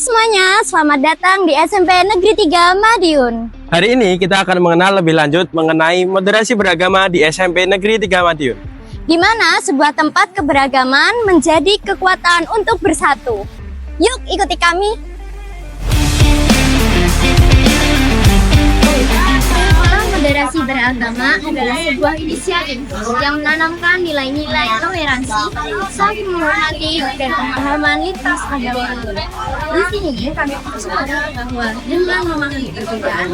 semuanya, selamat datang di SMP Negeri 3 Madiun. Hari ini kita akan mengenal lebih lanjut mengenai moderasi beragama di SMP Negeri 3 Madiun. Di mana sebuah tempat keberagaman menjadi kekuatan untuk bersatu. Yuk ikuti kami. Moderasi beragama adalah sebuah inisiatif yang menanamkan nilai-nilai toleransi, saling menghormati, dan pemahaman lintas agama. Di sini kami sadar bahwa dengan memahami perbedaan,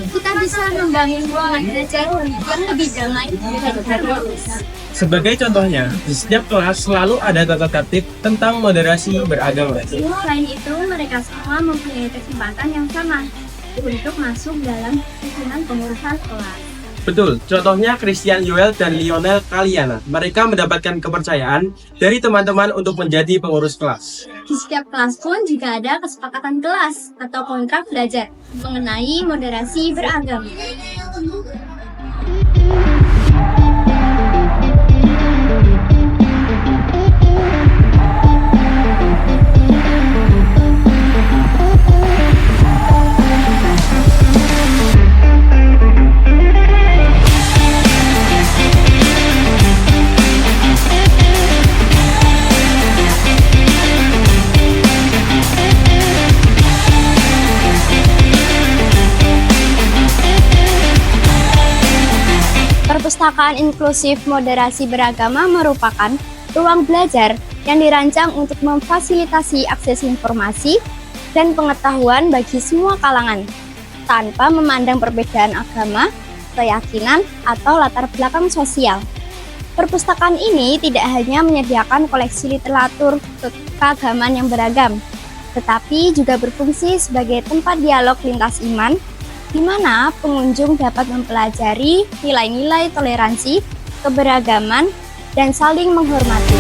kita bisa membangun hubungan belajar yang lebih damai dan harmonis. Sebagai contohnya, di setiap kelas selalu ada tata tertib tentang moderasi beragama. Selain itu, mereka semua mempunyai kesempatan yang sama untuk masuk dalam susunan pengurusan kelas. Betul, contohnya Christian Yoel dan Lionel Kaliana. Mereka mendapatkan kepercayaan dari teman-teman untuk menjadi pengurus kelas. Di setiap kelas pun juga ada kesepakatan kelas atau kontrak belajar mengenai moderasi beragama. Perpustakaan inklusif moderasi beragama merupakan ruang belajar yang dirancang untuk memfasilitasi akses informasi dan pengetahuan bagi semua kalangan, tanpa memandang perbedaan agama, keyakinan, atau latar belakang sosial. Perpustakaan ini tidak hanya menyediakan koleksi literatur keagamaan yang beragam, tetapi juga berfungsi sebagai tempat dialog lintas iman, di mana pengunjung dapat mempelajari nilai-nilai toleransi, keberagaman, dan saling menghormati.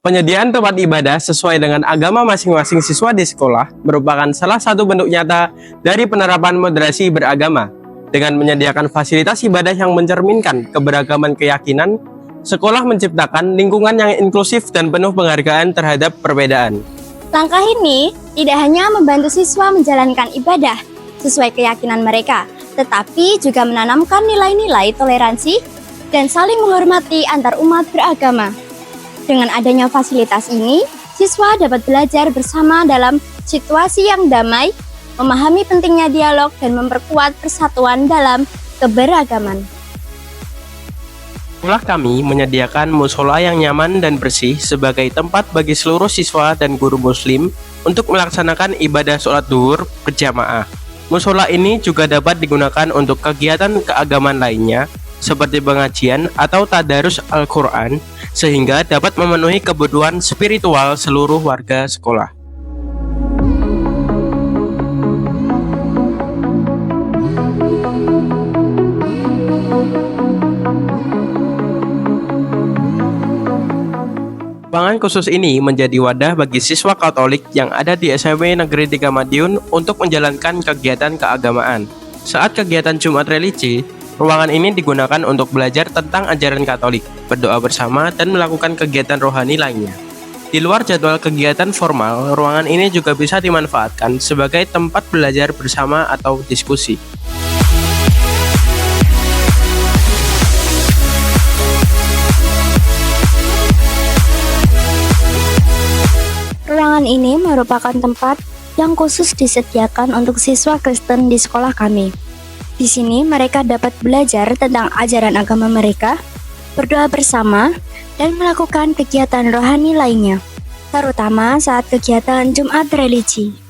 Penyediaan tempat ibadah sesuai dengan agama masing-masing siswa di sekolah merupakan salah satu bentuk nyata dari penerapan moderasi beragama. Dengan menyediakan fasilitas ibadah yang mencerminkan keberagaman keyakinan, sekolah menciptakan lingkungan yang inklusif dan penuh penghargaan terhadap perbedaan. Langkah ini tidak hanya membantu siswa menjalankan ibadah sesuai keyakinan mereka, tetapi juga menanamkan nilai-nilai toleransi dan saling menghormati antar umat beragama. Dengan adanya fasilitas ini, siswa dapat belajar bersama dalam situasi yang damai, memahami pentingnya dialog, dan memperkuat persatuan dalam keberagaman. Sekolah kami menyediakan musola yang nyaman dan bersih sebagai tempat bagi seluruh siswa dan guru muslim untuk melaksanakan ibadah sholat duhur berjamaah. Musola ini juga dapat digunakan untuk kegiatan keagamaan lainnya seperti pengajian atau tadarus Al-Quran, sehingga dapat memenuhi kebutuhan spiritual seluruh warga sekolah. Ruangan khusus ini menjadi wadah bagi siswa Katolik yang ada di SMP Negeri 3 Madiun untuk menjalankan kegiatan keagamaan. Saat kegiatan Jumat Religi, ruangan ini digunakan untuk belajar tentang ajaran Katolik, berdoa bersama, dan melakukan kegiatan rohani lainnya. Di luar jadwal kegiatan formal, ruangan ini juga bisa dimanfaatkan sebagai tempat belajar bersama atau diskusi. Ruangan ini merupakan tempat yang khusus disediakan untuk siswa Kristen di sekolah kami. Di sini mereka dapat belajar tentang ajaran agama mereka, berdoa bersama, dan melakukan kegiatan rohani lainnya, terutama saat kegiatan Jumat Religi.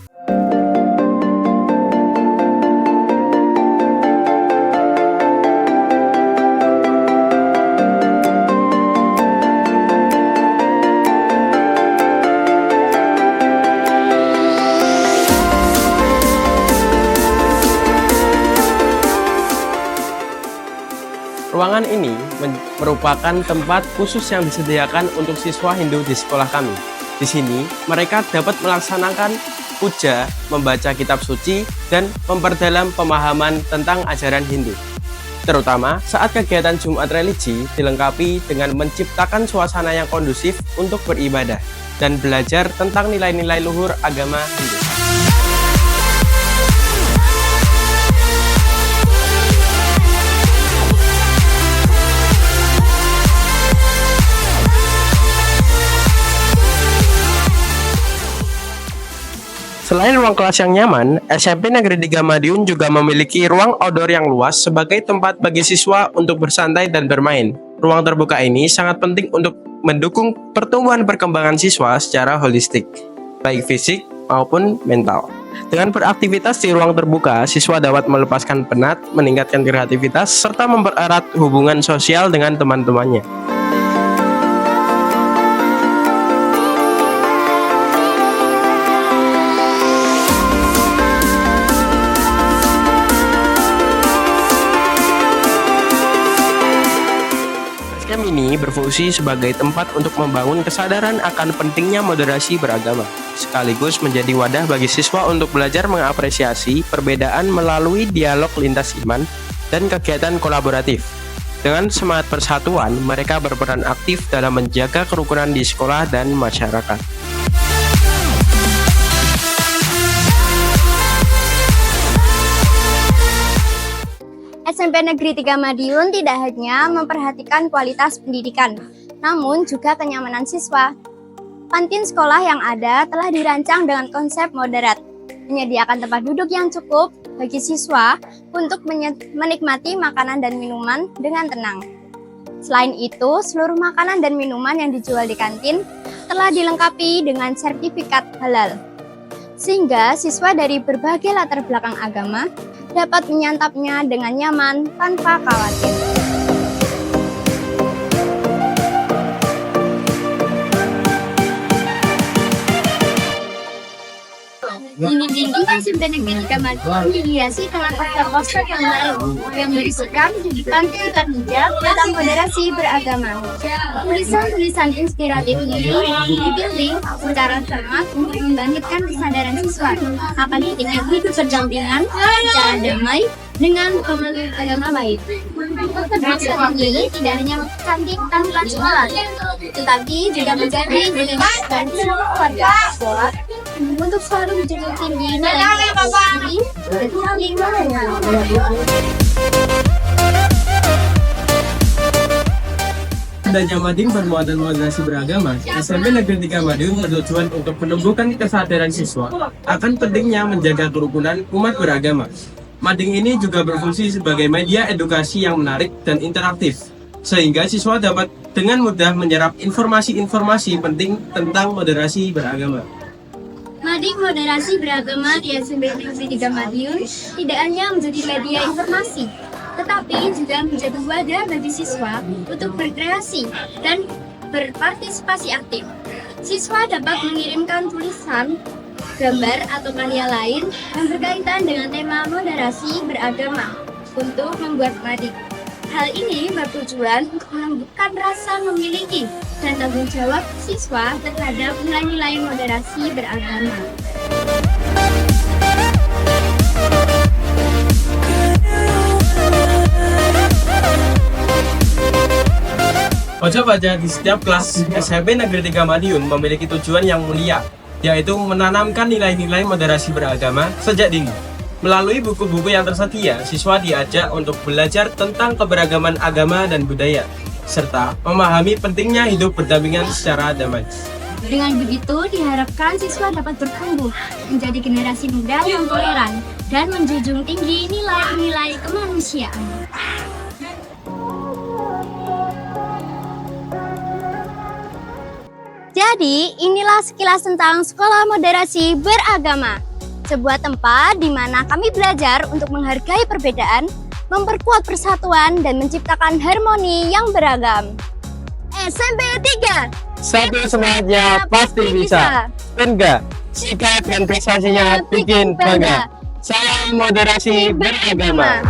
Ruangan ini merupakan tempat khusus yang disediakan untuk siswa Hindu di sekolah kami. Di sini, mereka dapat melaksanakan puja, membaca kitab suci, dan memperdalam pemahaman tentang ajaran Hindu. Terutama saat kegiatan Jumat religi dilengkapi dengan menciptakan suasana yang kondusif untuk beribadah dan belajar tentang nilai-nilai luhur agama Hindu. Selain ruang kelas yang nyaman, SMP Negeri 3 Madiun juga memiliki ruang outdoor yang luas sebagai tempat bagi siswa untuk bersantai dan bermain. Ruang terbuka ini sangat penting untuk mendukung pertumbuhan perkembangan siswa secara holistik, baik fisik maupun mental. Dengan beraktivitas di ruang terbuka, siswa dapat melepaskan penat, meningkatkan kreativitas, serta mempererat hubungan sosial dengan teman-temannya. Basecamp ini berfungsi sebagai tempat untuk membangun kesadaran akan pentingnya moderasi beragama, sekaligus menjadi wadah bagi siswa untuk belajar mengapresiasi perbedaan melalui dialog lintas iman dan kegiatan kolaboratif. Dengan semangat persatuan, mereka berperan aktif dalam menjaga kerukunan di sekolah dan masyarakat. SMP Negeri 3 Madiun tidak hanya memperhatikan kualitas pendidikan, namun juga kenyamanan siswa. Kantin sekolah yang ada telah dirancang dengan konsep moderat, menyediakan tempat duduk yang cukup bagi siswa untuk menikmati makanan dan minuman dengan tenang. Selain itu, seluruh makanan dan minuman yang dijual di kantin telah dilengkapi dengan sertifikat halal, sehingga siswa dari berbagai latar belakang agama dapat menyantapnya dengan nyaman tanpa khawatir. Dinding-dinding SMP Negeri 3 Madiun dihiasi dengan poster-poster yang menarik yang berisikan kantin hijab tentang moderasi beragama. Tulisan-tulisan inspiratif ini dipilih secara cermat untuk membangkitkan kesadaran siswa akan pentingnya hidup berdampingan secara damai dengan pemeluk agama lain. Poster ini tidak hanya cantik tampilan sekolah, tetapi juga menjadi motivasi seluruh warga sekolah untuk selalu menjunjung tinggi nilai diri dan saling mengenal. Adanya mading bermuatan moderasi beragama, SMP Negeri 3 Madiun bertujuan untuk menumbuhkan kesadaran siswa akan pentingnya menjaga kerukunan umat beragama. Mading ini juga berfungsi sebagai media edukasi yang menarik dan interaktif, sehingga siswa dapat dengan mudah menyerap informasi-informasi penting tentang moderasi beragama. Mading moderasi beragama di SMP Negeri 3 Madiun tidak hanya menjadi media informasi, tetapi juga menjadi wadah bagi siswa untuk berkreasi dan berpartisipasi aktif. Siswa dapat mengirimkan tulisan, gambar atau karya lain yang berkaitan dengan tema moderasi beragama untuk membuat mading. Hal ini bertujuan untuk menumbuhkan rasa memiliki dan tanggung jawab siswa terhadap nilai-nilai moderasi beragama. Pojok baca di setiap kelas SMP Negeri 3 Madiun memiliki tujuan yang mulia, yaitu menanamkan nilai-nilai moderasi beragama sejak dini. Melalui buku-buku yang tersedia, siswa diajak untuk belajar tentang keberagaman agama dan budaya, serta memahami pentingnya hidup berdampingan secara damai. Dengan begitu, diharapkan siswa dapat bertumbuh menjadi generasi muda yang toleran dan menjunjung tinggi nilai-nilai kemanusiaan. Jadi, inilah sekilas tentang Sekolah Moderasi Beragama. Sebuah tempat di mana kami belajar untuk menghargai perbedaan, memperkuat persatuan, dan menciptakan harmoni yang beragam. SMP 3. Satu semangatnya pasti bisa. Enggak, sikap dan prestasinya bikin bangga. Salam moderasi beragama.